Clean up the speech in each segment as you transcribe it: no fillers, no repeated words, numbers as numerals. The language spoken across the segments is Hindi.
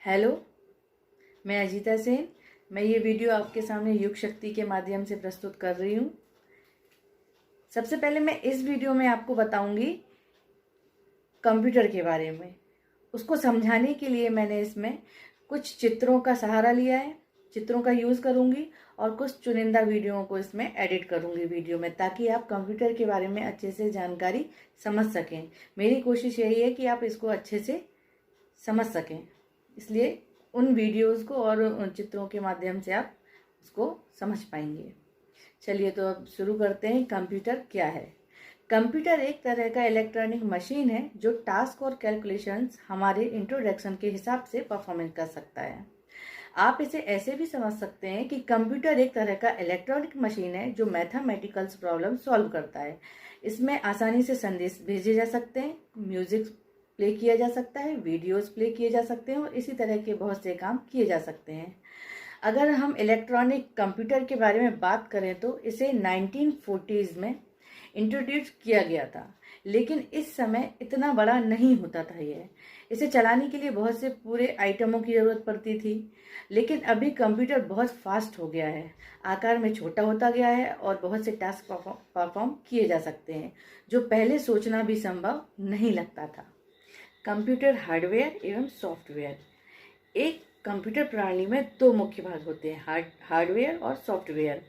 हेलो, मैं अजीता सेन। मैं ये वीडियो आपके सामने युग शक्ति के माध्यम से प्रस्तुत कर रही हूँ। सबसे पहले मैं इस वीडियो में आपको बताऊंगी कंप्यूटर के बारे में। उसको समझाने के लिए मैंने इसमें कुछ चित्रों का सहारा लिया है। चित्रों का यूज़ करूँगी और कुछ चुनिंदा वीडियोओं को इसमें एडिट करूँगी वीडियो में, ताकि आप कंप्यूटर के बारे में अच्छे से जानकारी समझ सकें। मेरी कोशिश यही है कि आप इसको अच्छे से समझ सकें, इसलिए उन वीडियोस को और उन चित्रों के माध्यम से आप उसको समझ पाएंगे। चलिए तो अब शुरू करते हैं। कंप्यूटर क्या है? कंप्यूटर एक तरह का इलेक्ट्रॉनिक मशीन है जो टास्क और कैलकुलेशंस हमारे इंट्रोडक्शन के हिसाब से परफॉर्मेंस कर सकता है। आप इसे ऐसे भी समझ सकते हैं कि कंप्यूटर एक तरह का इलेक्ट्रॉनिक मशीन है जो मैथमेटिकल्स प्रॉब्लम सॉल्व करता है। इसमें आसानी से संदेश भेजे जा सकते हैं, म्यूजिक प्ले किया जा सकता है, वीडियोस प्ले किए जा सकते हैं और इसी तरह के बहुत से काम किए जा सकते हैं। अगर हम इलेक्ट्रॉनिक कंप्यूटर के बारे में बात करें तो इसे 1940s में इंट्रोड्यूस किया गया था, लेकिन इस समय इतना बड़ा नहीं होता था। इसे चलाने के लिए बहुत से पूरे आइटमों की ज़रूरत पड़ती थी, लेकिन अभी कंप्यूटर बहुत फास्ट हो गया है, आकार में छोटा होता गया है और बहुत से टास्क परफॉर्म किए जा सकते हैं जो पहले सोचना भी संभव नहीं लगता था। कंप्यूटर हार्डवेयर एवं सॉफ्टवेयर। एक कंप्यूटर प्रणाली में दो मुख्य भाग होते हैं, हार्डवेयर और सॉफ्टवेयर।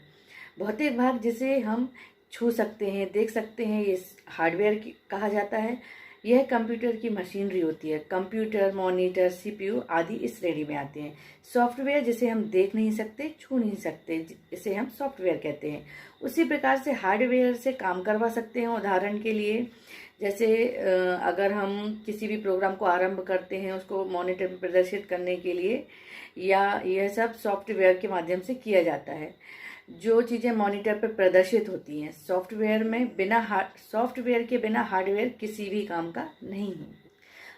भौतिक भाग जिसे हम छू सकते हैं, देख सकते हैं, ये हार्डवेयर कहा जाता है। यह कंप्यूटर की मशीनरी होती है। कंप्यूटर, मॉनिटर, सीपीयू आदि इस श्रेणी में आते हैं। सॉफ्टवेयर जिसे हम देख नहीं सकते, छू नहीं सकते, इसे हम सॉफ्टवेयर कहते हैं। उसी प्रकार से हार्डवेयर से काम करवा सकते हैं। उदाहरण के लिए जैसे अगर हम किसी भी प्रोग्राम को आरंभ करते हैं, उसको मॉनिटर में प्रदर्शित करने के लिए, या यह सब सॉफ्टवेयर के माध्यम से किया जाता है। जो चीज़ें मॉनिटर पर प्रदर्शित होती हैं, सॉफ्टवेयर के बिना हार्डवेयर किसी भी काम का नहीं है।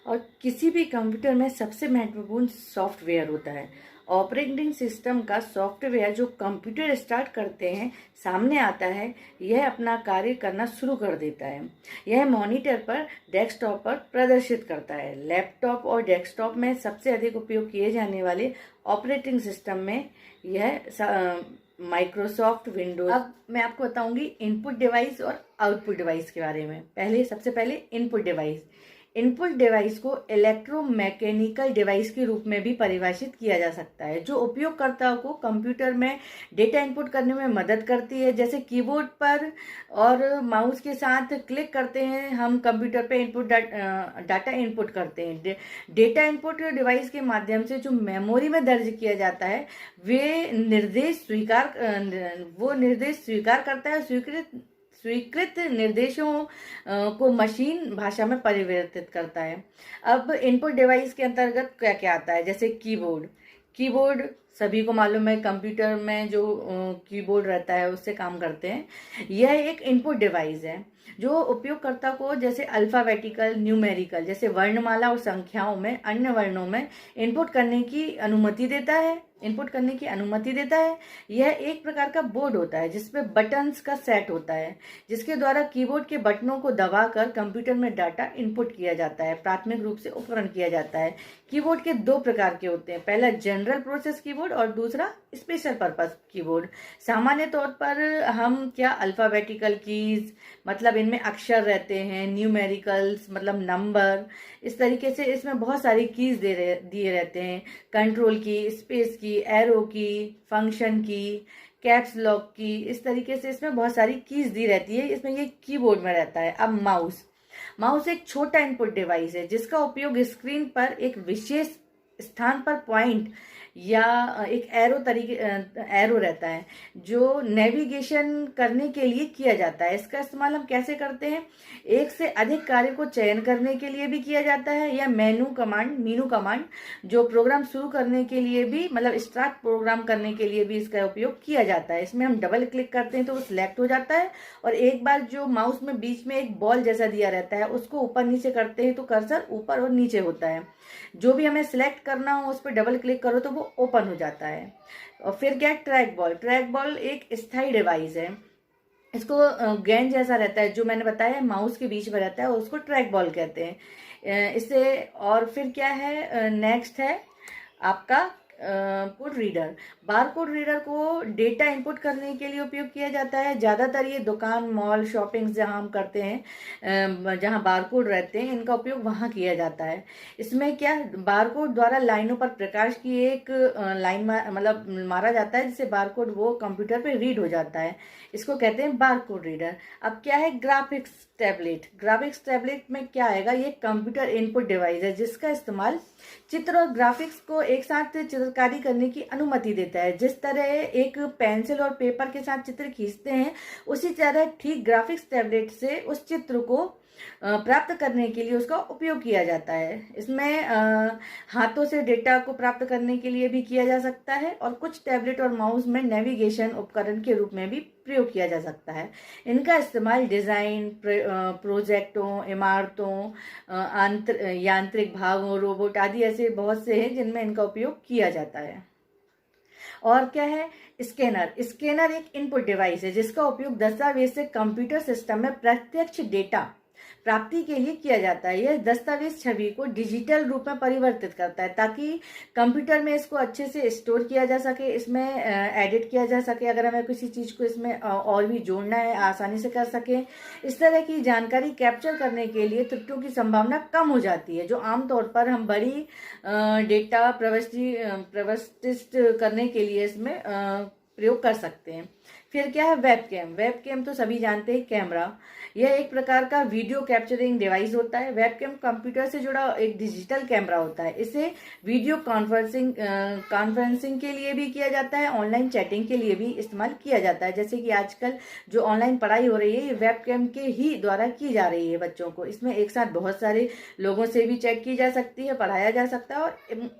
और किसी भी कंप्यूटर में सबसे महत्वपूर्ण सॉफ्टवेयर होता है। ऑपरेटिंग सिस्टम का सॉफ्टवेयर जो कंप्यूटर स्टार्ट करते हैं सामने आता है, यह अपना कार्य करना शुरू कर देता है। यह मॉनिटर पर, डेस्कटॉप पर प्रदर्शित करता है। लैपटॉप और डेस्कटॉप में सबसे अधिक उपयोग किए जाने वाले ऑपरेटिंग सिस्टम में यह माइक्रोसॉफ्ट विंडोज। अब मैं आपको बताऊंगी इनपुट डिवाइस और आउटपुट डिवाइस के बारे में। सबसे पहले इनपुट डिवाइस। इनपुट डिवाइस को इलेक्ट्रोमैकेनिकल डिवाइस के रूप में भी परिभाषित किया जा सकता है, जो उपयोगकर्ता को कंप्यूटर में डेटा इनपुट करने में मदद करती है। जैसे कीबोर्ड पर और माउस के साथ क्लिक करते हैं, हम कंप्यूटर पे डाटा इनपुट करते हैं। डेटा इनपुट डिवाइस के माध्यम से जो मेमोरी में दर्ज किया जाता है, वो निर्देश स्वीकार करता है। स्वीकृत निर्देशों को मशीन भाषा में परिवर्तित करता है। अब इनपुट डिवाइस के अंतर्गत क्या क्या आता है? जैसे कीबोर्ड सभी को मालूम है, कंप्यूटर में जो कीबोर्ड रहता है उससे काम करते हैं। यह एक इनपुट डिवाइस है जो उपयोगकर्ता को जैसे अल्फाबेटिकल, न्यूमेरिकल जैसे वर्णमाला और संख्याओं में अन्य वर्णों में इनपुट करने की अनुमति देता है। यह एक प्रकार का बोर्ड होता है जिसमें बटन्स का सेट होता है, जिसके द्वारा कीबोर्ड के बटनों को दबाकर कंप्यूटर में डाटा इनपुट किया जाता है, प्राथमिक रूप से उपकरण किया जाता है। कीबोर्ड के दो प्रकार के होते हैं, पहला जनरल प्रोसेस कीबोर्ड और दूसरा स्पेशल पर्पस कीबोर्ड। सामान्य तौर पर हम अल्फाबेटिकल कीज मतलब इनमें अक्षर रहते हैं, न्यूमेरिकल्स मतलब नंबर, इस तरीके से इसमें बहुत सारी कीज दिए रहते हैं। कंट्रोल की, स्पेस की, एरो की, फंक्शन की, कैप्स लॉक की, इस तरीके से इसमें बहुत सारी कीज दी रहती है। इसमें ये कीबोर्ड में रहता है। अब माउस एक छोटा इनपुट डिवाइस है जिसका उपयोग स्क्रीन पर एक विशेष स्थान पर पॉइंट या एक एरो रहता है जो नेविगेशन करने के लिए किया जाता है। इसका इस्तेमाल हम कैसे करते हैं? एक से अधिक कार्य को चयन करने के लिए भी किया जाता है, या मीनू कमांड जो प्रोग्राम शुरू करने के लिए भी, मतलब स्टार्ट प्रोग्राम करने के लिए भी इसका उपयोग किया जाता है। इसमें हम डबल क्लिक करते हैं तो वो सिलेक्ट हो जाता है, और एक बार जो माउस में बीच में एक बॉल जैसा दिया रहता है उसको ऊपर नीचे करते हैं तो कर्सर ऊपर और नीचे होता है। जो भी हमें सिलेक्ट करना हो उस पर डबल क्लिक करो तो वो ओपन हो जाता है। और फिर क्या, ट्रैक बॉल एक स्थायी डिवाइस है। इसको गेंद जैसा रहता है, जो मैंने बताया माउस के बीच में रहता है, उसको ट्रैक बॉल कहते हैं। इससे और फिर क्या है, नेक्स्ट है आपका code reader. Bar code reader को डेटा इनपुट करने के लिए उपयोग किया जाता है। ज़्यादातर ये दुकान, मॉल, शॉपिंग जहाँ हम करते हैं, जहाँ बार कोड रहते हैं, इनका उपयोग वहाँ किया जाता है। इसमें क्या, बार कोड द्वारा लाइनों पर प्रकाश की एक लाइन मतलब मारा जाता है, जिससे बार कोड वो कंप्यूटर पे रीड हो जाता है। इसको कहते हैं बार कोड रीडर। अब क्या है ग्राफिक्स टैबलेट। ग्राफिक्स टैबलेट में क्या आएगा, ये कंप्यूटर इनपुट डिवाइस है जिसका इस्तेमाल चित्र और ग्राफिक्स को एक साथ चित्रकारी करने की अनुमति देता है। जिस तरह एक पेंसिल और पेपर के साथ चित्र खींचते हैं, उसी तरह ठीक ग्राफिक्स टैबलेट से उस चित्र को प्राप्त करने के लिए उसका उपयोग किया जाता है। इसमें हाथों से डेटा को प्राप्त करने के लिए भी किया जा सकता है और कुछ टैबलेट और माउस में नेविगेशन उपकरण के रूप में भी प्रयोग किया जा सकता है। इनका इस्तेमाल डिज़ाइन, प्रोजेक्टों, इमारतों, यांत्रिक भागों, रोबोट आदि ऐसे बहुत से हैं जिनमें इनका उपयोग किया जाता है। और क्या है स्कैनर। स्कैनर एक इनपुट डिवाइस है जिसका उपयोग दस्तावेज से कंप्यूटर सिस्टम में प्रत्यक्ष डेटा प्राप्ति के लिए किया जाता है। यह दस्तावेज छवि को डिजिटल रूप में परिवर्तित करता है ताकि कंप्यूटर में इसको अच्छे से स्टोर किया जा सके, इसमें एडिट किया जा सके। अगर हमें किसी चीज़ को इसमें और भी जोड़ना है, आसानी से कर सके। इस तरह की जानकारी कैप्चर करने के लिए त्रुटियों की संभावना कम हो जाती है, जो आमतौर पर हम बड़ी डेटा प्रविष्ट करने के लिए इसमें प्रयोग कर सकते हैं। फिर क्या है वेबकैम। वेबकैम तो सभी जानते हैं, कैमरा। यह एक प्रकार का वीडियो कैप्चरिंग डिवाइस होता है। वेबकैम कंप्यूटर से जुड़ा एक डिजिटल कैमरा होता है। इसे वीडियो कॉन्फ्रेंसिंग के लिए भी किया जाता है, ऑनलाइन चैटिंग के लिए भी इस्तेमाल किया जाता है। जैसे कि आजकल जो ऑनलाइन पढ़ाई हो रही है, ये वेबकैम के ही द्वारा की जा रही है बच्चों को। इसमें एक साथ बहुत सारे लोगों से भी चैट की जा सकती है, पढ़ाया जा सकता है, और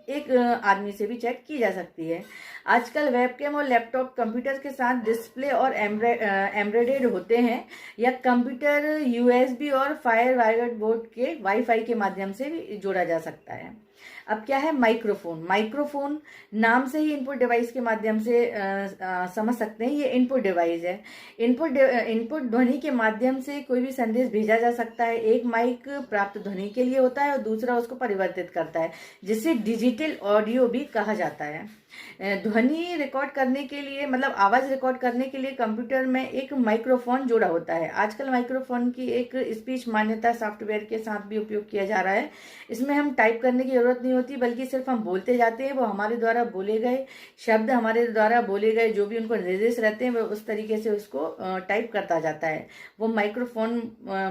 एक आदमी से भी चैट की जा सकती है। आजकल वेबकैम और लैपटॉप कंप्यूटर के साथ डिस्प्ले और एम्बेडेड होते हैं, या कंप्यूटर यूएसबी और फायर वायर्ड बोर्ड के वाईफाई के माध्यम से भी जोड़ा जा सकता है। अब क्या है माइक्रोफोन। माइक्रोफोन नाम से ही इनपुट डिवाइस के माध्यम से समझ सकते हैं, ये इनपुट डिवाइस है। इनपुट ध्वनि के माध्यम से कोई भी संदेश भेजा जा सकता है। एक माइक प्राप्त ध्वनि के लिए होता है और दूसरा उसको परिवर्तित करता है, जिसे डिजिटल ऑडियो भी कहा जाता है। ध्वनि रिकॉर्ड करने के लिए, मतलब आवाज रिकॉर्ड करने के लिए कंप्यूटर में एक माइक्रोफोन जोड़ा होता है। आजकल माइक्रोफोन की एक स्पीच मान्यता सॉफ्टवेयर के साथ भी उपयोग किया जा रहा है। इसमें हम टाइप करने की जरूरत नहीं होती, बल्कि सिर्फ हम बोलते जाते हैं। वो हमारे द्वारा बोले गए शब्द, हमारे द्वारा बोले गए जो भी उनको निर्देश रहते हैं, वो उस तरीके से उसको टाइप करता जाता है। वो माइक्रोफोन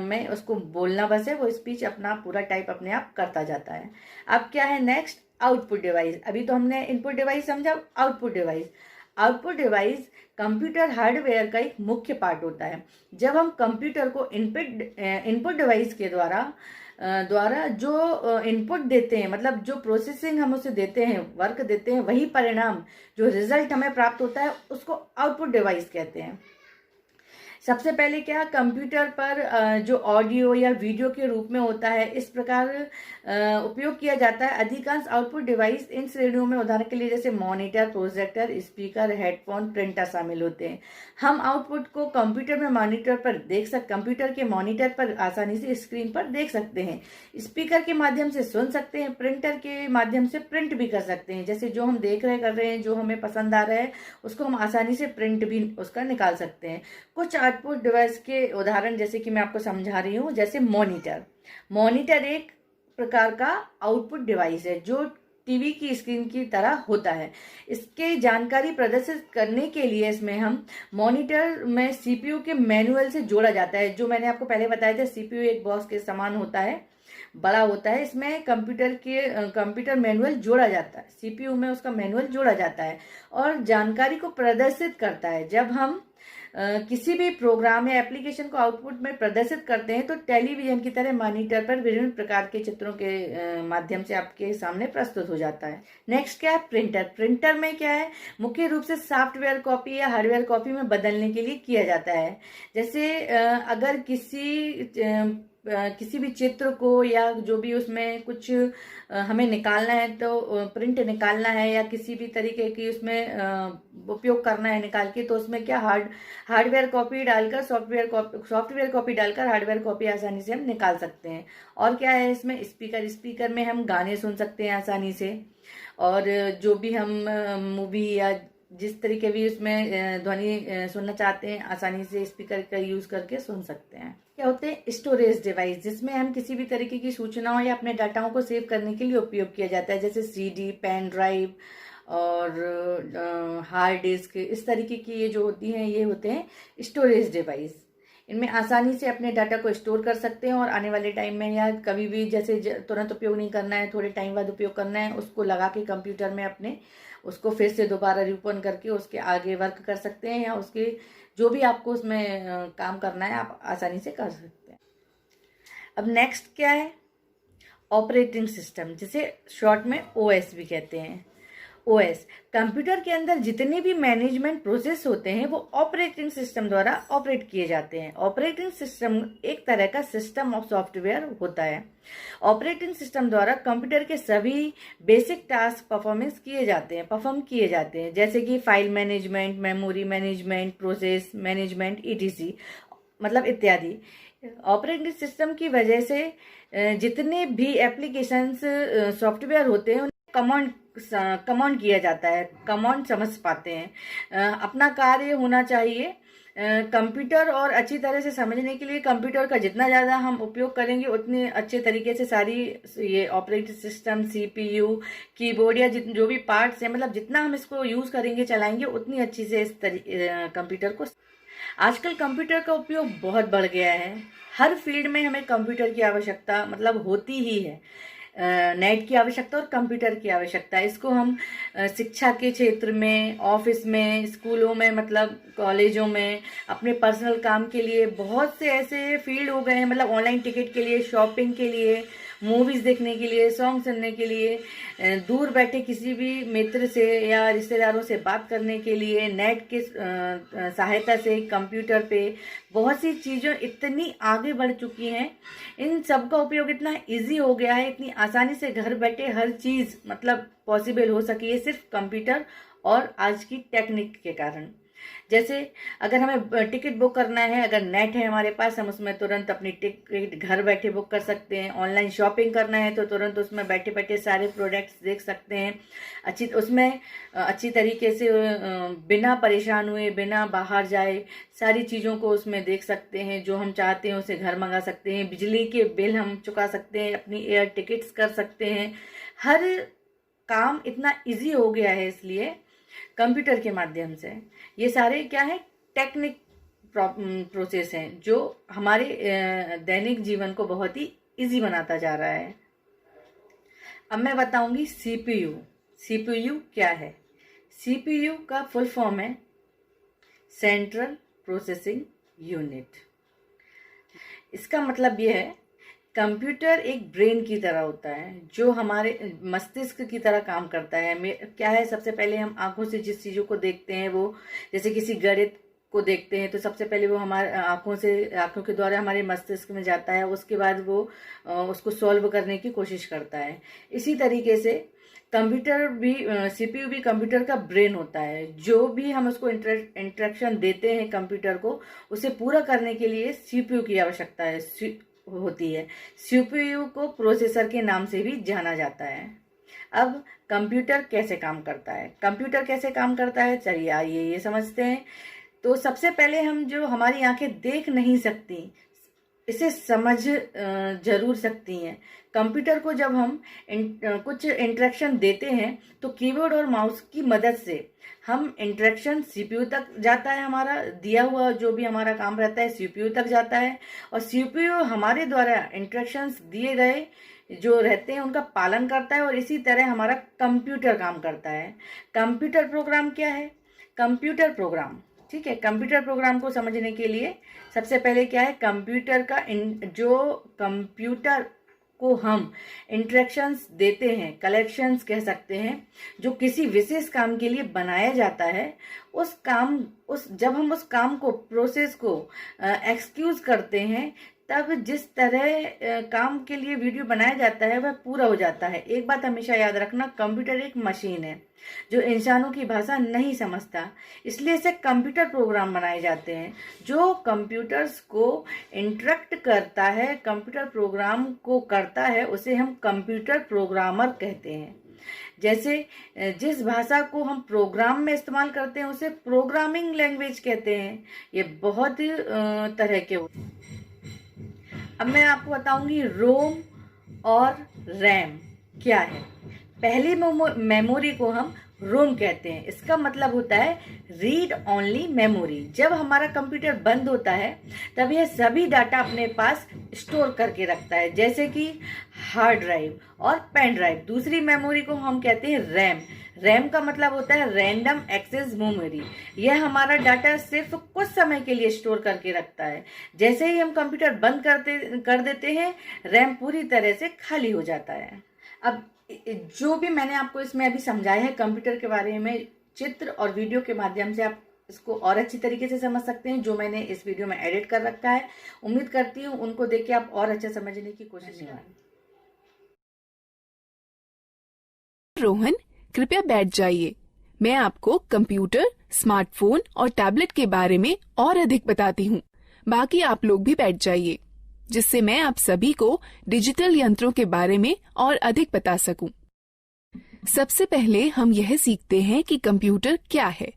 में उसको बोलना बस है, वो स्पीच अपना पूरा टाइप अपने आप करता जाता है। अब क्या है नेक्स्ट, आउटपुट डिवाइस। अभी तो हमने इनपुट डिवाइस समझा, output device. Output device computer hardware का एक मुख्य पार्ट होता है। जब हम कंप्यूटर को इनपुट डिवाइस के द्वारा जो इनपुट देते हैं, मतलब जो प्रोसेसिंग हम उसे देते हैं, वर्क देते हैं, वही परिणाम जो रिजल्ट हमें प्राप्त होता है उसको आउटपुट डिवाइस कहते हैं। सबसे पहले क्या, कंप्यूटर पर जो ऑडियो या वीडियो के रूप में होता है, इस प्रकार उपयोग किया जाता है। अधिकांश आउटपुट डिवाइस इन श्रेणियों में उदाहरण के लिए जैसे monitor, projector, speaker, headphone, printer शामिल होते हैं। हम आउटपुट को कंप्यूटर में मॉनिटर पर कंप्यूटर के मॉनिटर पर आसानी से स्क्रीन पर देख सकते हैं। स्पीकर के माध्यम से सुन सकते हैं, प्रिंटर के माध्यम से प्रिंट भी कर सकते हैं। जैसे जो हम देख रहे कर रहे हैं, जो हमें पसंद आ रहा है, उसको हम आसानी से प्रिंट भी उसका निकाल सकते हैं। कुछ आउटपुट डिवाइस के उदाहरण जैसे कि मैं आपको समझा रही हूँ, जैसे मॉनिटर एक प्रकार का आउटपुट डिवाइस है जो टीवी की स्क्रीन की तरह होता है। इसके जानकारी प्रदर्शित करने के लिए इसमें हम मॉनिटर में सीपीयू के मैनुअल से जोड़ा जाता है। जो मैंने आपको पहले बताया था, सीपीयू एक बॉक्स के समान होता है, बड़ा होता है। इसमें कंप्यूटर मैनुअल जोड़ा जाता है, सीपीयू में उसका मैनुअल जोड़ा जाता है और जानकारी को प्रदर्शित करता है। जब हम किसी भी प्रोग्राम या एप्लीकेशन को आउटपुट में प्रदर्शित करते हैं तो टेलीविजन की तरह मॉनिटर पर विभिन्न प्रकार के चित्रों के माध्यम से आपके सामने प्रस्तुत हो जाता है। नेक्स्ट क्या है, प्रिंटर में क्या है, मुख्य रूप से सॉफ्टवेयर कॉपी या हार्डवेयर कॉपी में बदलने के लिए किया जाता है। जैसे अगर किसी किसी भी चित्र को या जो भी उसमें कुछ हमें निकालना है, तो प्रिंट निकालना है या किसी भी तरीके की उसमें उपयोग करना है निकाल के, तो उसमें क्या हार्डवेयर कॉपी डालकर सॉफ्टवेयर कॉपी डालकर हार्डवेयर कॉपी आसानी से हम निकाल सकते हैं। और क्या है इसमें, स्पीकर में हम गाने सुन सकते हैं आसानी से, और जो भी हम मूवी या जिस तरीके भी उसमें ध्वनि सुनना चाहते हैं आसानी से स्पीकर का यूज करके सुन सकते हैं। क्या होते हैं स्टोरेज डिवाइस, जिसमें हम किसी भी तरीके की सूचनाओं या अपने डाटाओं को सेव करने के लिए उपयोग किया जाता है, जैसे सीडी, पेन ड्राइव और हार्ड डिस्क। इस तरीके की ये जो होती हैं ये होते हैं स्टोरेज डिवाइस। इनमें आसानी से अपने डाटा को स्टोर कर सकते हैं और आने वाले टाइम में या कभी भी जैसे तुरंत उपयोग नहीं करना है, थोड़े टाइम बाद उपयोग करना है, उसको लगा के कंप्यूटर में अपने उसको फिर से दोबारा रिओपन करके उसके आगे वर्क कर सकते हैं, या उसके जो भी आपको उसमें काम करना है आप आसानी से कर सकते हैं। अब नेक्स्ट क्या है, ऑपरेटिंग सिस्टम, जिसे शॉर्ट में ओएस भी कहते हैं। ओएस, कंप्यूटर के अंदर जितने भी मैनेजमेंट प्रोसेस होते हैं वो ऑपरेटिंग सिस्टम द्वारा ऑपरेट किए जाते हैं। ऑपरेटिंग सिस्टम एक तरह का सिस्टम ऑफ सॉफ्टवेयर होता है। ऑपरेटिंग सिस्टम द्वारा कंप्यूटर के सभी बेसिक टास्क परफॉर्म किए जाते हैं, जैसे कि file management, memory management, process management, etc मतलब इत्यादि। ऑपरेटिंग सिस्टम की वजह से जितने भी एप्लीकेशंस सॉफ्टवेयर होते हैं उन्हें कमांड किया जाता है, कमांड समझ पाते हैं। अपना कार्य होना चाहिए कंप्यूटर, और अच्छी तरह से समझने के लिए कंप्यूटर का जितना ज़्यादा हम उपयोग करेंगे उतने अच्छे तरीके से सारी ये ऑपरेटिंग सिस्टम, सीपीयू, कीबोर्ड या जो भी पार्ट्स हैं, मतलब जितना हम इसको यूज़ करेंगे चलाएंगे उतनी अच्छी से इस कंप्यूटर को। आजकल कंप्यूटर का उपयोग बहुत बढ़ गया है। हर फील्ड में हमें कंप्यूटर की आवश्यकता मतलब होती ही है। नेट की आवश्यकता और कंप्यूटर की आवश्यकता। इसको हम शिक्षा के क्षेत्र में, ऑफिस में, स्कूलों में, मतलब कॉलेजों में, अपने पर्सनल काम के लिए बहुत से ऐसे फील्ड हो गए हैं, मतलब ऑनलाइन टिकट के लिए, शॉपिंग के लिए, मूवीज़ देखने के लिए, सॉन्ग सुनने के लिए, दूर बैठे किसी भी मित्र से या रिश्तेदारों से बात करने के लिए, नेट के सहायता से कंप्यूटर पे बहुत सी चीज़ें इतनी आगे बढ़ चुकी हैं। इन सब का उपयोग इतना इजी हो गया है, इतनी आसानी से घर बैठे हर चीज़ मतलब पॉसिबल हो सकी है सिर्फ कंप्यूटर और आज की टेक्निक के कारण। जैसे अगर हमें टिकट बुक करना है, अगर नेट है हमारे पास, हम उसमें तुरंत अपनी टिकट घर बैठे बुक कर सकते हैं। ऑनलाइन शॉपिंग करना है तो तुरंत उसमें बैठे बैठे सारे प्रोडक्ट्स देख सकते हैं, अच्छी तरीके से बिना परेशान हुए, बिना बाहर जाए सारी चीज़ों को उसमें देख सकते हैं। जो हम चाहते हैं उसे घर मंगा सकते हैं, बिजली के बिल हम चुका सकते हैं, अपनी एयर टिकट्स कर सकते हैं। हर काम इतना ईजी हो गया है इसलिए कंप्यूटर के माध्यम से। ये सारे क्या है, टेक्निक प्रोसेस हैं जो हमारे दैनिक जीवन को बहुत ही इजी बनाता जा रहा है। अब मैं बताऊंगी सीपीयू। सीपीयू क्या है? सीपीयू का फुल फॉर्म है सेंट्रल प्रोसेसिंग यूनिट। इसका मतलब ये है कंप्यूटर एक ब्रेन की तरह होता है जो हमारे मस्तिष्क की तरह काम करता है। क्या है, सबसे पहले हम आंखों से जिस चीज़ों को देखते हैं, वो जैसे किसी गणित को देखते हैं तो सबसे पहले वो हमारे आंखों के द्वारा हमारे मस्तिष्क में जाता है, उसके बाद वो उसको सॉल्व करने की कोशिश करता है। इसी तरीके से कंप्यूटर भी, सीपीयू भी कंप्यूटर का ब्रेन होता है। जो भी हम उसको इंस्ट्रक्शन देते हैं कंप्यूटर को, उसे पूरा करने के लिए सीपीयू की आवश्यकता होती है। सीपीयू को प्रोसेसर के नाम से भी जाना जाता है। अब कंप्यूटर कैसे काम करता है? चलिए आइए ये समझते हैं। तो सबसे पहले हम, जो हमारी आंखें देख नहीं सकती, इसे समझ जरूर सकती हैं। कंप्यूटर को जब हम कुछ इंस्ट्रक्शन देते हैं तो कीबोर्ड और माउस की मदद से हम इंस्ट्रक्शन सीपीयू तक जाता है, हमारा दिया हुआ जो भी हमारा काम रहता है सीपीयू तक जाता है, और सीपीयू हमारे द्वारा इंस्ट्रक्शंस दिए गए जो रहते हैं उनका पालन करता है, और इसी तरह हमारा कंप्यूटर काम करता है। कंप्यूटर प्रोग्राम क्या है? कंप्यूटर प्रोग्राम, ठीक है, कंप्यूटर प्रोग्राम को समझने के लिए सबसे पहले क्या है, कंप्यूटर को हम इंस्ट्रक्शंस देते हैं, कलेक्शंस कह सकते हैं, जो किसी विशेष काम के लिए बनाया जाता है। जब हम उस काम को, प्रोसेस को एक्सक्यूज करते हैं तब जिस तरह काम के लिए वीडियो बनाया जाता है वह पूरा हो जाता है। एक बात हमेशा याद रखना, कंप्यूटर एक मशीन है जो इंसानों की भाषा नहीं समझता, इसलिए इसे कंप्यूटर प्रोग्राम बनाए जाते हैं। जो कंप्यूटर्स को इंटरैक्ट करता है, कंप्यूटर प्रोग्राम को करता है, उसे हम कंप्यूटर प्रोग्रामर कहते हैं। जैसे जिस भाषा को हम प्रोग्राम में इस्तेमाल करते हैं उसे प्रोग्रामिंग लैंग्वेज कहते हैं। ये बहुत तरह के होते हैं। अब मैं आपको बताऊंगी रोम और रैम क्या है। पहली मेमोरी को हम रोम कहते हैं। इसका मतलब होता है रीड ओनली मेमोरी। जब हमारा कंप्यूटर बंद होता है तब यह सभी डाटा अपने पास स्टोर करके रखता है, जैसे कि हार्ड ड्राइव और पेन ड्राइव। दूसरी मेमोरी को हम कहते हैं रैम। रैम का मतलब होता है रैंडम एक्सेस मेमोरी। यह हमारा डाटा सिर्फ कुछ समय के लिए स्टोर करके रखता है। जैसे ही हम कंप्यूटर बंद कर देते हैं, रैम पूरी तरह से खाली हो जाता है। अब जो भी मैंने आपको इसमें अभी समझाया है कंप्यूटर के बारे में, चित्र और वीडियो के माध्यम से आप इसको और अच्छी तरीके से समझ सकते हैं, जो मैंने इस वीडियो में एडिट कर रखा है। उम्मीद करती हूँ उनको देख के आप और अच्छा समझने की कोशिश करें। रोहन, कृपया बैठ जाइए। मैं आपको कंप्यूटर, स्मार्टफोन और टैबलेट के बारे में और अधिक बताती हूँ। बाकी आप लोग भी बैठ जाइए, जिससे मैं आप सभी को डिजिटल यंत्रों के बारे में और अधिक बता सकूं। सबसे पहले हम यह सीखते हैं कि कंप्यूटर क्या है।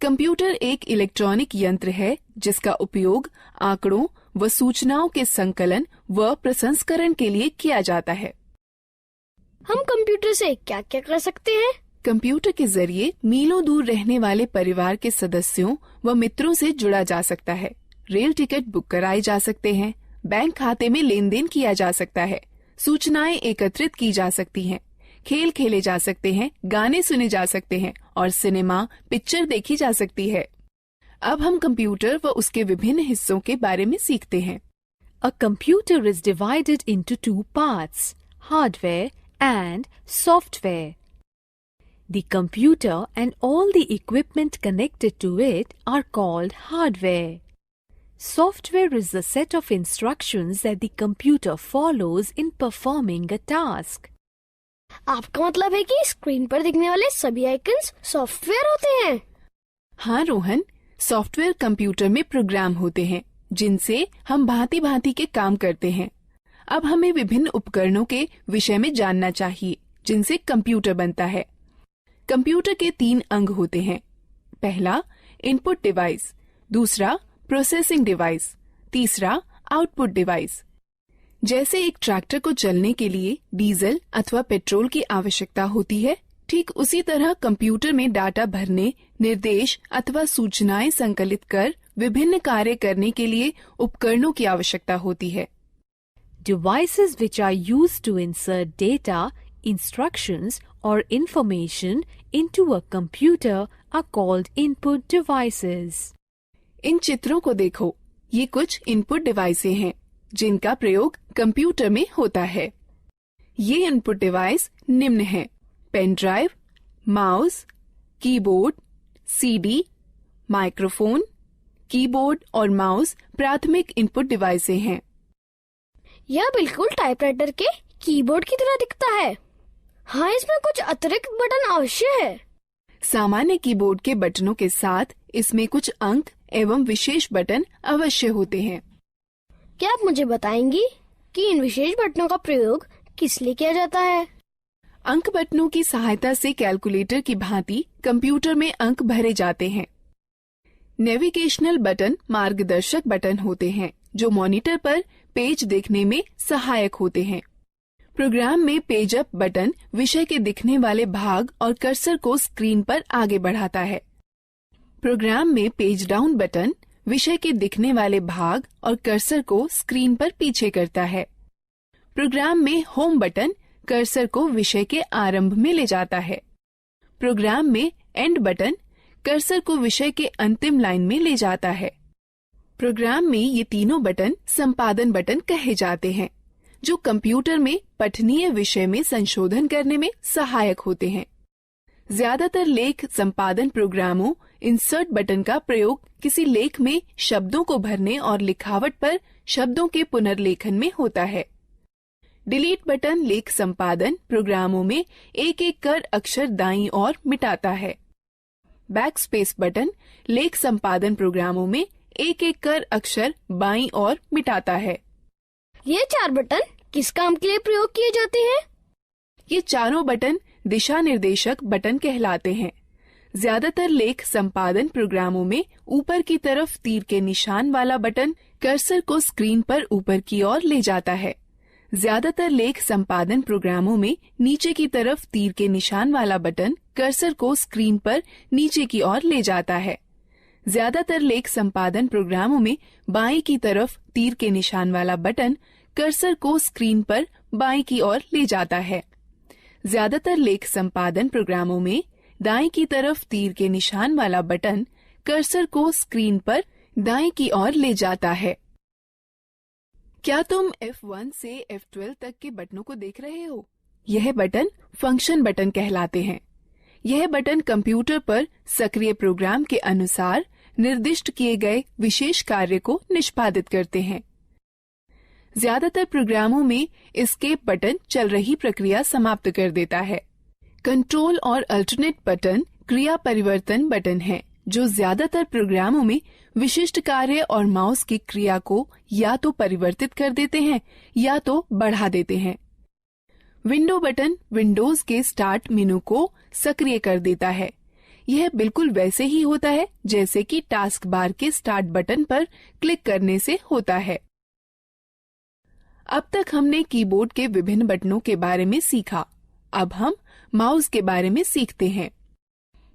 कंप्यूटर एक इलेक्ट्रॉनिक यंत्र है जिसका उपयोग आंकड़ों व सूचनाओं के संकलन व प्रसंस्करण के लिए किया जाता है। हम कंप्यूटर से क्या क्या कर सकते हैं? कंप्यूटर के जरिए मीलों दूर रहने वाले परिवार के सदस्यों व मित्रों से जुड़ा जा सकता है। रेल टिकट बुक कराए जा सकते हैं, बैंक खाते में लेन देन किया जा सकता है, सूचनाएं एकत्रित की जा सकती हैं, खेल खेले जा सकते हैं, गाने सुने जा सकते हैं और सिनेमा पिक्चर देखी जा सकती है। अब हम कंप्यूटर व उसके विभिन्न हिस्सों के बारे में सीखते हैं। A computer is divided into two parts, hardware and software. The computer and all the equipment connected to it are called hardware. Software is the set of instructions that the computer follows in performing a task. आपका मतलब है कि स्क्रीन पर दिखने वाले सभी आइकन्स सॉफ्टवेयर होते हैं? हाँ रोहन, सॉफ्टवेयर कंप्यूटर में प्रोग्राम होते हैं जिनसे हम भांति भांति के काम करते हैं। अब हमें विभिन्न उपकरणों के विषय में जानना चाहिए जिनसे कंप्यूटर बनता है। कंप्यूटर के 3 अंग होते हैं। पहला इनपुट डिवाइस, दूसरा प्रोसेसिंग डिवाइस, तीसरा आउटपुट डिवाइस। जैसे एक ट्रैक्टर को चलने के लिए डीजल अथवा पेट्रोल की आवश्यकता होती है, ठीक उसी तरह कंप्यूटर में डाटा भरने, निर्देश अथवा सूचनाएं संकलित कर विभिन्न कार्य करने के लिए उपकरणों की आवश्यकता होती है। Devices which are used to insert data, instructions or information into a computer are called input devices. इन चित्रों को देखो, ये कुछ इनपुट डिवाइसें हैं जिनका प्रयोग कंप्यूटर में होता है। ये इनपुट डिवाइस निम्न हैं: pen drive, mouse, keyboard, CD, microphone. Keyboard और माउस प्राथमिक इनपुट डिवाइसें हैं। यह बिल्कुल टाइपराइटर के कीबोर्ड की तरह दिखता है। हाँ, इसमें कुछ अतिरिक्त बटन अवश्य है। सामान्य कीबोर्ड के बटनों के साथ इसमें कुछ अंक एवं विशेष बटन अवश्य होते हैं। क्या आप मुझे बताएंगी कि इन विशेष बटनों का प्रयोग किस लिए किया जाता है? अंक बटनों की सहायता से कैलकुलेटर की भांति कंप्यूटर में अंक भरे जाते हैं। नेविगेशनल बटन मार्गदर्शक बटन होते हैं जो मॉनिटर पर पेज देखने में सहायक होते हैं। प्रोग्राम में पेज अप बटन विषय के दिखने वाले भाग और कर्सर को स्क्रीन पर आगे बढ़ाता है। प्रोग्राम में पेज डाउन बटन विषय के दिखने वाले भाग और कर्सर को स्क्रीन पर पीछे करता है। प्रोग्राम में होम बटन कर्सर को विषय के आरंभ में ले जाता है। प्रोग्राम में एंड बटन कर्सर को विषय के अंतिम लाइन में ले जाता है। प्रोग्राम में ये तीनों बटन संपादन बटन कहे जाते हैं, जो कंप्यूटर में पठनीय विषय में संशोधन करने में सहायक होते हैं। ज्यादातर लेख संपादन प्रोग्रामों इंसर्ट बटन का प्रयोग किसी लेख में शब्दों को भरने और लिखावट पर शब्दों के पुनर्लेखन में होता है। डिलीट बटन लेख संपादन प्रोग्रामों में एक एक कर अक्षर दाईं ओर मिटाता है। बैकस्पेस बटन लेख संपादन प्रोग्रामों में एक एक कर अक्षर बाईं ओर मिटाता है। ये 4 बटन किस काम के लिए प्रयोग किए जाते हैं? ये चारों बटन दिशा निर्देशक बटन कहलाते हैं। ज्यादातर लेख संपादन प्रोग्रामों में ऊपर की तरफ तीर के निशान वाला बटन कर्सर को स्क्रीन पर ऊपर की ओर ले जाता है। ज्यादातर लेख संपादन प्रोग्रामों में नीचे की तरफ तीर के निशान वाला बटन कर्सर को स्क्रीन पर नीचे की ओर ले जाता है। ज्यादातर लेख संपादन प्रोग्रामों में बाएं की तरफ तीर के निशान वाला बटन कर्सर को स्क्रीन पर बाएं की ओर ले जाता है। ज्यादातर लेख संपादन प्रोग्रामों में दाएं की तरफ तीर के निशान वाला बटन कर्सर को स्क्रीन पर दाएं की ओर ले जाता है। क्या तुम F1 से F12 तक के बटनों को देख रहे हो? यह बटन फंक्शन बटन कहलाते हैं। यह बटन कंप्यूटर पर सक्रिय प्रोग्राम के अनुसार निर्दिष्ट किए गए विशेष कार्य को निष्पादित करते हैं। ज्यादातर प्रोग्रामों में एस्केप बटन चल रही प्रक्रिया समाप्त कर देता है। कंट्रोल और अल्टरनेट बटन क्रिया परिवर्तन बटन हैं, जो ज्यादातर प्रोग्रामों में विशिष्ट कार्य और माउस की क्रिया को या तो परिवर्तित कर देते हैं या तो बढ़ा देते हैं। विंडो बटन विंडोज के स्टार्ट मेनू को सक्रिय कर देता है। यह बिल्कुल वैसे ही होता है जैसे कि टास्क बार के स्टार्ट बटन पर क्लिक करने से होता है। अब तक हमने कीबोर्ड के विभिन्न बटनों के बारे में सीखा। अब हम माउस के बारे में सीखते हैं।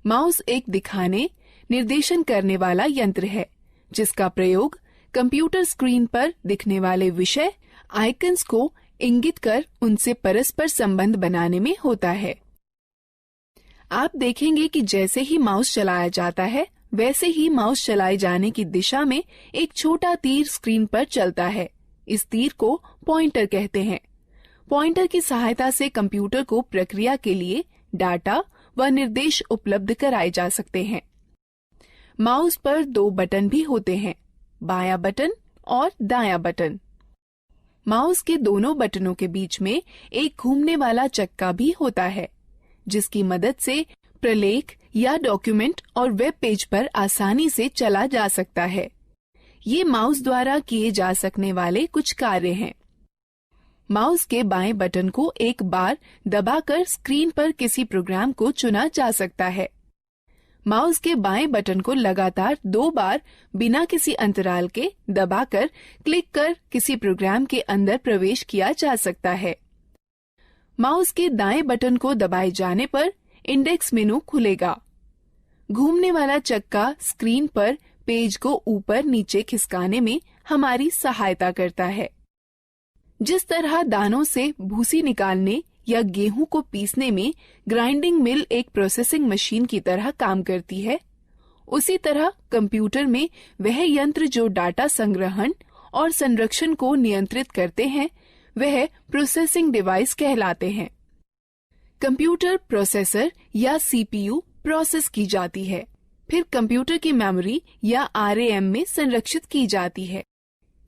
माउस एक दिखाने, निर्देशन करने वाला यंत्र है, जिसका प्रयोग कंप्यूटर स्क्रीन पर दिखने वाले विषय, आइकन्स को इंगित कर उनसे परस्पर संबंध बनाने में होता है। आप देखेंगे कि जैसे ही माउस चलाया जाता है, वैसे ही माउस चलाए जाने की दिशा में एक छोटा तीर स्क्रीन पर चलता है। इस तीर को पॉइंटर कहते हैं। पॉइंटर की सहायता से कंप्यूटर को प्रक्रिया के लिए डाटा व निर्देश उपलब्ध कराए जा सकते हैं। माउस पर 2 बटन भी होते हैं, बायां बटन और दायां बटन। माउस के दोनों बटनों के बीच में एक घूमने वाला चक्का भी होता है, जिसकी मदद से प्रलेख या डॉक्यूमेंट और वेब पेज पर आसानी से चला जा सकता है। ये माउस द्वारा किए जा सकने वाले कुछ कार्य हैं। माउस के बाएं बटन को एक बार दबाकर स्क्रीन पर किसी प्रोग्राम को चुना जा सकता है। माउस के बाएं बटन को लगातार 2 बार बिना किसी अंतराल के दबाकर क्लिक कर किसी प्रोग्राम के अंदर प्रवेश किया जा सकता है। माउस के दाएं बटन को दबाए जाने पर इंडेक्स मेनू खुलेगा। घूमने वाला चक्का स्क्रीन पर पेज को ऊपर नीचे खिसकाने में हमारी सहायता करता है। जिस तरह दानों से भूसी निकालने या गेहूं को पीसने में ग्राइंडिंग मिल एक प्रोसेसिंग मशीन की तरह काम करती है, उसी तरह कंप्यूटर में वह यंत्र जो डाटा संग्रहण और संरक्षण को नियंत्रित करते हैं, वह प्रोसेसिंग डिवाइस कहलाते हैं। कंप्यूटर प्रोसेसर या सीपीयू प्रोसेस की जाती है, फिर कंप्यूटर की मेमोरी या आरएएम में संरक्षित की जाती है।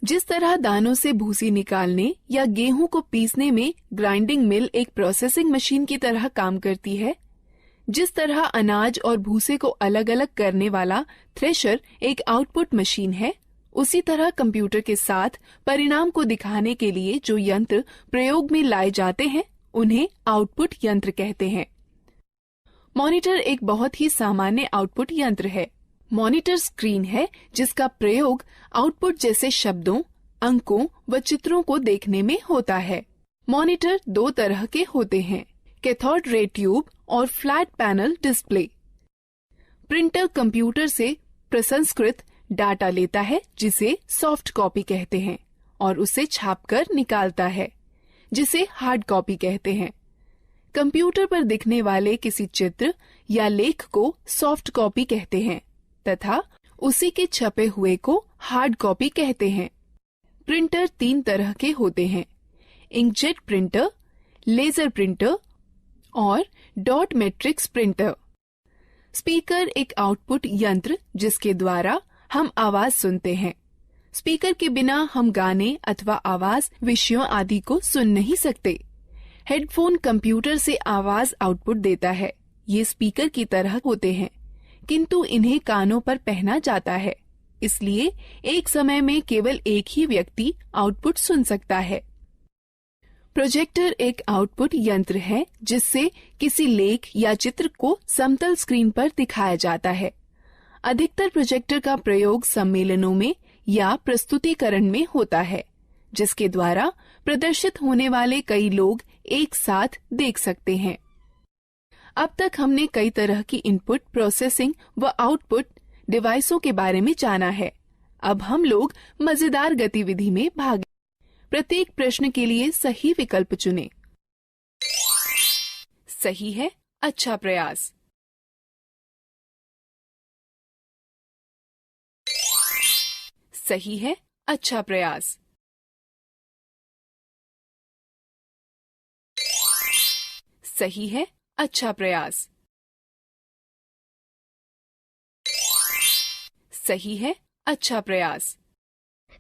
जिस तरह दानों से भूसी निकालने या गेहूं को पीसने में ग्राइंडिंग मिल एक प्रोसेसिंग मशीन की तरह काम करती है, जिस तरह अनाज और भूसे को अलग अलग करने वाला थ्रेशर एक आउटपुट मशीन है, उसी तरह कंप्यूटर के साथ परिणाम को दिखाने के लिए जो यंत्र प्रयोग में लाए जाते हैं, उन्हें आउटपुट यंत्र कहते हैं। मॉनिटर एक बहुत ही सामान्य आउटपुट यंत्र है। मॉनिटर स्क्रीन है जिसका प्रयोग आउटपुट जैसे शब्दों, अंकों व चित्रों को देखने में होता है। मॉनिटर 2 तरह के होते हैं, कैथोड रे ट्यूब और flat panel display. Printer computer से प्रसंस्कृत डाटा लेता है, जिसे सॉफ्ट कॉपी कहते हैं, और उसे छापकर निकालता है, जिसे हार्ड कॉपी कहते हैं। कंप्यूटर पर दिखने वाले किसी चित्र या लेख को सॉफ्ट कॉपी कहते हैं तथा उसी के छपे हुए को हार्ड कॉपी कहते हैं। प्रिंटर 3 तरह के होते हैं, इंकजेट प्रिंटर, लेजर प्रिंटर और डॉट मैट्रिक्स प्रिंटर। स्पीकर एक आउटपुट यंत्र जिसके द्वारा हम आवाज सुनते हैं। स्पीकर के बिना हम गाने अथवा आवाज विषयों आदि को सुन नहीं सकते। हेडफोन कंप्यूटर से आवाज आउटपुट देता है। ये स्पीकर की तरह होते हैं, किंतु इन्हें कानों पर पहना जाता है, इसलिए एक समय में केवल एक ही व्यक्ति आउटपुट सुन सकता है। प्रोजेक्टर एक आउटपुट यंत्र है जिससे किसी लेख या चित्र को समतल स्क्रीन पर दिखाया जाता है। अधिकतर प्रोजेक्टर का प्रयोग सम्मेलनों में या प्रस्तुतिकरण में होता है, जिसके द्वारा प्रदर्शित होने वाले कई लोग एक साथ देख सकते हैं। अब तक हमने कई तरह की इनपुट प्रोसेसिंग व आउटपुट डिवाइसों के बारे में जाना है। अब हम लोग मजेदार गतिविधि में भाग। प्रत्येक प्रश्न के लिए सही विकल्प चुनें। सही है, अच्छा प्रयास। सही है, अच्छा प्रयास। सही है, अच्छा प्रयास। सही है, अच्छा प्रयास।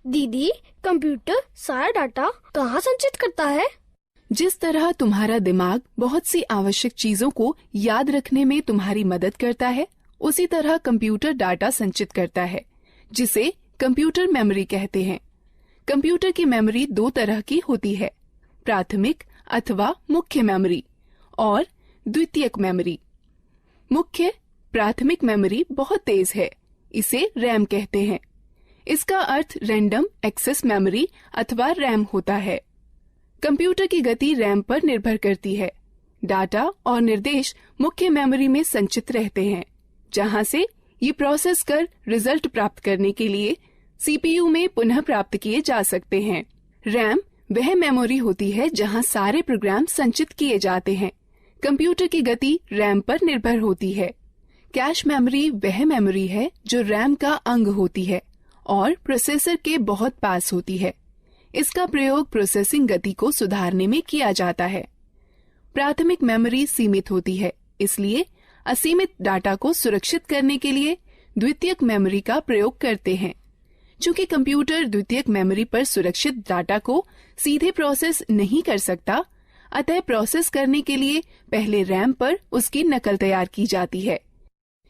दीदी, कंप्यूटर सारा डाटा कहाँ संचित करता है? जिस तरह तुम्हारा दिमाग बहुत सी आवश्यक चीजों को याद रखने में तुम्हारी मदद करता है, उसी तरह कंप्यूटर डाटा संचित करता है, जिसे कंप्यूटर मेमोरी कहते हैं। कंप्यूटर की मेमोरी दो तरह की होती है, प्राथमिक अथवा मुख्य मेमोरी और द्वितीयक मेमोरी। मुख्य प्राथमिक मेमोरी बहुत तेज है, इसे रैम कहते हैं। इसका अर्थ रैंडम एक्सेस मेमोरी अथवा रैम होता है। कंप्यूटर की गति रैम पर निर्भर करती है। डाटा और निर्देश मुख्य मेमोरी में संचित रहते हैं, जहां से ये प्रोसेस कर रिजल्ट प्राप्त करने के लिए सीपीयू में पुनः प्राप्त किए जा सकते हैं। रैम वह मेमोरी होती है जहां सारे प्रोग्राम संचित किए जाते हैं। कंप्यूटर की गति रैम पर निर्भर होती है। कैश मेमोरी वह मेमोरी है जो रैम का अंग होती है और प्रोसेसर के बहुत पास होती है। इसका प्रयोग प्रोसेसिंग गति को सुधारने में किया जाता है। प्राथमिक मेमोरी सीमित होती है, इसलिए असीमित डाटा को सुरक्षित करने के लिए द्वितीयक मेमोरी का प्रयोग करते हैं। चूंकि कंप्यूटर द्वितीयक मेमोरी पर सुरक्षित डाटा को सीधे प्रोसेस नहीं कर सकता, अतः प्रोसेस करने के लिए पहले रैम पर उसकी नकल तैयार की जाती है।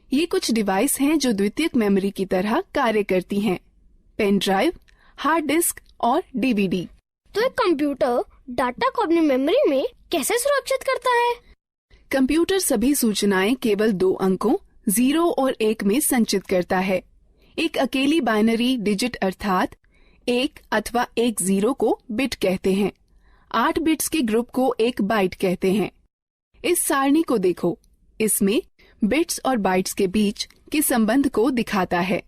ये कुछ डिवाइस हैं जो द्वितीयक मेमोरी की तरह कार्य करती हैं: पेन ड्राइव, हार्ड डिस्क और डीवीडी। तो एक कंप्यूटर डाटा को अपनी मेमोरी में कैसे सुरक्षित करता है? कंप्यूटर सभी सूचनाएं केवल 2 अंकों 0 और 1 में संचित करता है। एक अकेली बाइनरी डिजिट अर्थात 1 अथवा 1 0 को बिट कहते हैं। 8 बिट्स के ग्रुप को एक बाइट कहते हैं। इस सारणी को देखो, इसमें बिट्स और बाइट्स के बीच के संबंध को दिखाता है।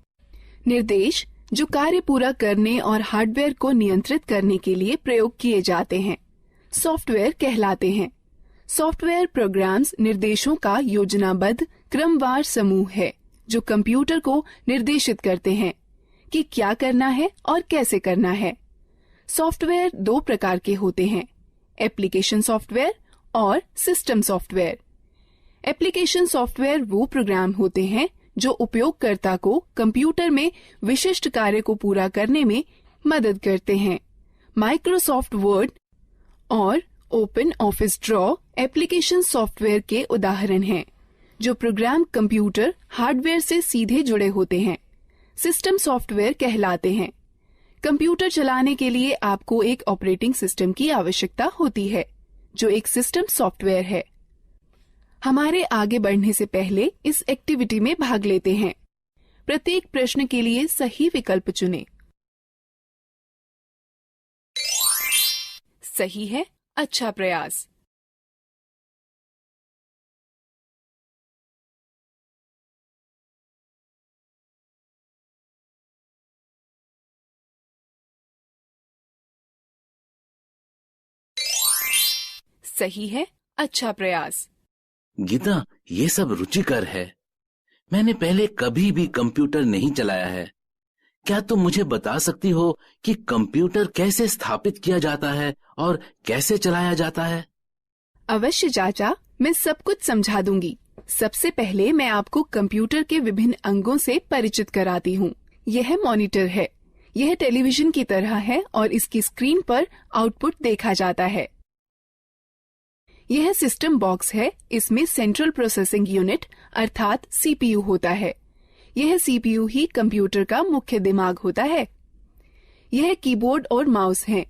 निर्देश जो कार्य पूरा करने और हार्डवेयर को नियंत्रित करने के लिए प्रयोग किए जाते हैं, सॉफ्टवेयर कहलाते हैं। सॉफ्टवेयर प्रोग्राम्स निर्देशों का योजनाबद्ध क्रमवार समूह है जो कंप्यूटर को निर्देशित करते हैं कि क्या करना है और कैसे करना है। सॉफ्टवेयर 2 प्रकार के होते हैं: एप्लीकेशन सॉफ्टवेयर और सिस्टम सॉफ्टवेयर। एप्लीकेशन सॉफ्टवेयर वो प्रोग्राम होते हैं जो उपयोगकर्ता को कंप्यूटर में विशिष्ट कार्य को पूरा करने में मदद करते हैं। माइक्रोसॉफ्ट वर्ड और open office draw application software के उदाहरण हैं, जो प्रोग्राम कंप्यूटर हार्डवेयर से सीधे जुड़े होते हैं। सिस्टम सॉफ्टवेयर कहलाते हैं। कंप्यूटर चलाने के लिए आपको एक ऑपरेटिंग सिस्टम की आवश्यकता होती है, जो एक सिस्टम सॉफ्टवेयर है। हमारे आगे बढ़ने से पहले इस एक्टिविटी में भाग लेते हैं। प्रत्येक प्रश्न के लिए सही विकल्प चुनें। सही है, अच्छा प्रयास। सही है, अच्छा प्रयास। गीता, ये सब रुचिकर है। मैंने पहले कभी भी कंप्यूटर नहीं चलाया है। क्या तुम मुझे बता सकती हो कि कंप्यूटर कैसे स्थापित किया जाता है और कैसे चलाया जाता है? अवश्य चाचा, मैं सब कुछ समझा दूंगी। सबसे पहले मैं आपको कंप्यूटर के विभिन्न अंगों से परिचित कराती हूँ। यह मॉनिटर है। यह टेलीविजन की तरह है और इसकी स्क्रीन पर आउटपुट देखा जाता है। यह सिस्टम बॉक्स है। इसमें सेंट्रल प्रोसेसिंग यूनिट अर्थात सीपीयू होता है। यह सीपीयू ही कंप्यूटर का मुख्य दिमाग होता है। यह कीबोर्ड और माउस हैं।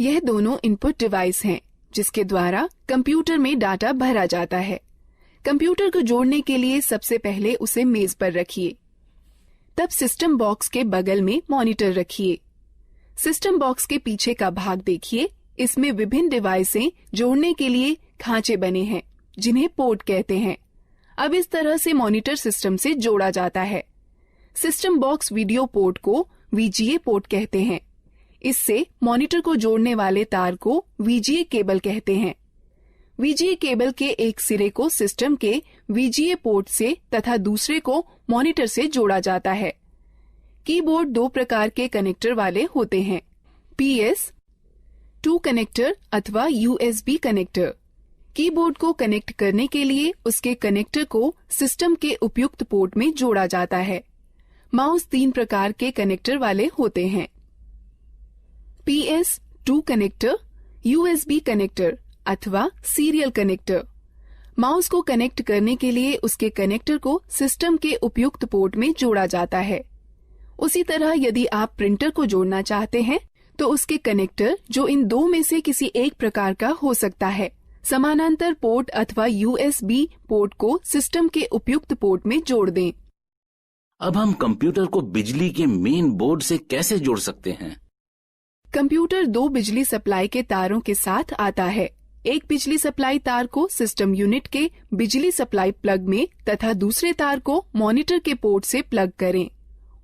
यह दोनों इनपुट डिवाइस हैं जिसके द्वारा कंप्यूटर में डाटा भरा जाता है। कंप्यूटर को जोड़ने के लिए सबसे पहले उसे मेज पर रखिए। तब सिस्टम बॉक्स के बगल में मॉनिटर रखिए। सिस्टम बॉक्स के पीछे का भाग देखिए। इसमें विभिन्न डिवाइसें जोड़ने के लिए खांचे बने हैं जिन्हें पोर्ट कहते हैं। अब इस तरह से मॉनिटर सिस्टम से जोड़ा जाता है। सिस्टम बॉक्स वीडियो पोर्ट को वीजीए पोर्ट कहते हैं। इससे मॉनिटर को जोड़ने वाले तार को वीजीए केबल कहते हैं। वीजीए केबल के एक सिरे को सिस्टम के वीजीए पोर्ट से तथा दूसरे को मॉनिटर से जोड़ा जाता है। कीबोर्ड दो प्रकार के कनेक्टर वाले होते हैं, PS2 कनेक्टर अथवा USB कनेक्टर। कीबोर्ड को कनेक्ट करने के लिए उसके कनेक्टर को सिस्टम के उपयुक्त पोर्ट में जोड़ा जाता है। माउस 3 प्रकार के कनेक्टर वाले होते हैं, PS2 कनेक्टर, USB कनेक्टर अथवा सीरियल कनेक्टर। माउस को कनेक्ट करने के लिए उसके कनेक्टर को सिस्टम के उपयुक्त पोर्ट में जोड़ा जाता है। उसी तरह यदि आप प्रिंटर को जोड़ना चाहते हैं तो उसके कनेक्टर, जो इन दो में से किसी एक प्रकार का हो सकता है, समानांतर पोर्ट अथवा USB पोर्ट को सिस्टम के उपयुक्त पोर्ट में जोड़ दें। अब हम कंप्यूटर को बिजली के मेन बोर्ड से कैसे जोड़ सकते हैं? कंप्यूटर 2 बिजली सप्लाई के तारों के साथ आता है। एक बिजली सप्लाई तार को सिस्टम यूनिट के बिजली सप्लाई प्लग में तथा दूसरे तार को मॉनिटर के पोर्ट से प्लग करें।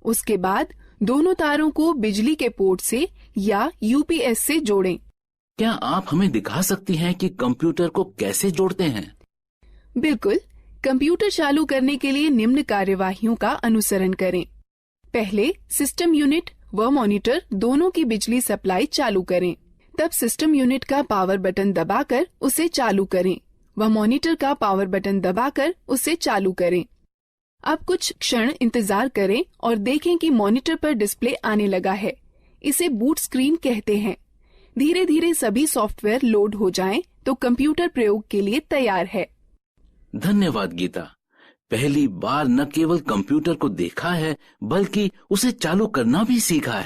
उसके बाद दोनों तारों को बिजली के पोर्ट से या UPS से जोड़ें। क्या आप हमें दिखा सकती हैं कि कंप्यूटर को कैसे जोड़ते हैं? बिल्कुल। कंप्यूटर चालू करने के लिए निम्न कार्यवाहियों का अनुसरण करें। पहले सिस्टम यूनिट व मॉनिटर दोनों की बिजली सप्लाई चालू करें। तब सिस्टम यूनिट का पावर बटन दबाकर उसे चालू करें व मॉनिटर का पावर बटन दबाकर उसे चालू करें। अब कुछ क्षण इंतजार करें और देखें कि मॉनिटर पर डिस्प्ले आने लगा है। इसे बूट स्क्रीन कहते हैं। धीरे धीरे सभी सॉफ्टवेयर लोड हो जाएं तो कंप्यूटर प्रयोग के लिए तैयार है। धन्यवाद गीता। पहली बार न केवल कंप्यूटर को देखा है बल्कि उसे चालू करना भी सीखा है।